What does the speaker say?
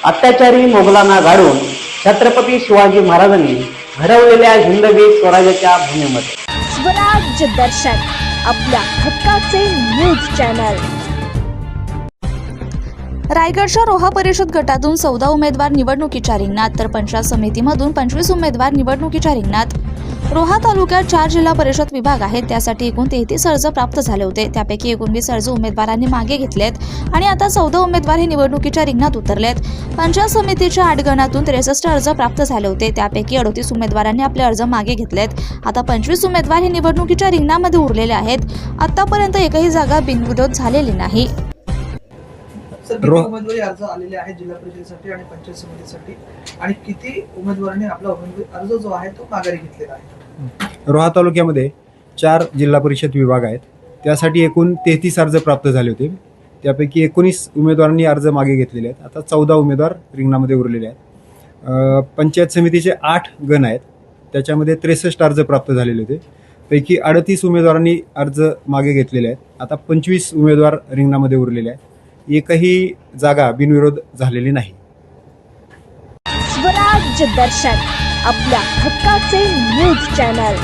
अत्याचारी मोगलांना गाडून छत्रपती शिवाजी महाराजांनी घडवलेल्या हिंदवी स्वराज्याच्या भूमीमध्ये स्वराज्य दर्शन आपल्या हक्काचे न्यूज चॅनल। रायगडच्या रोहा परिषद गटातून 14 उमेदवार निवडणुकीच्या रिंगणात तर पंचायत समितीमधून 25 उमेदवार निवडणुकीच्या रिंगणात। रोहा तालुक्यात 4 जिल्हा परिषद विभाग आहेत, त्यासाठी एकूण 33 अर्ज प्राप्त झाले होते। त्यापैकी 19 अर्ज उमेदवारांनी मागे घेतलेत आणि आता 14 उमेदवार हे निवडणुकीच्या रिंगणात उतरलेत। पंचायत समितीच्या 8 गणातून 63 अर्ज प्राप्त झाले होते, त्यापैकी 38 उमेदवारांनी आपले अर्ज मागे घेतलेत। आता 25 उमेदवार हे निवडणुकीच्या रिंगणामध्ये उरलेले आहेत। आतापर्यंत एकही जागा बिनविरोध झालेली नाही। उमेदवारी अर्ज आलेले आहेत जिल्हा परिषदेसाठी आणि पंचायत समितीसाठी, आणि किती उमेदवारांनी आपला उमेदवारी अर्ज जो आहे तो माघारी घेतलेला आहे? रोहा तालुक्यामध्ये 4 जिल्हा परिषद विभाग आहेत, त्यासाठी एकूण 33 अर्ज प्राप्त झाले होते। त्यापैकी 19 उमेदवारांनी अर्ज मागे घेतलेले आहेत। आता 14 उमेदवार रिंगणामध्ये उरलेले आहेत। पंचायत समितीचे 8 गण आहेत, त्याच्यामध्ये 63 अर्ज प्राप्त झालेले होते। पैकी 38 उमेदवारांनी अर्ज मागे घेतलेले आहेत। आता 25 उमेदवार रिंगणामध्ये उरलेले आहेत। एकही जागा बिनविरोध झालेली नाही। स्वराज्य दर्शन आपल्या हक्काचे न्यूज चॅनल।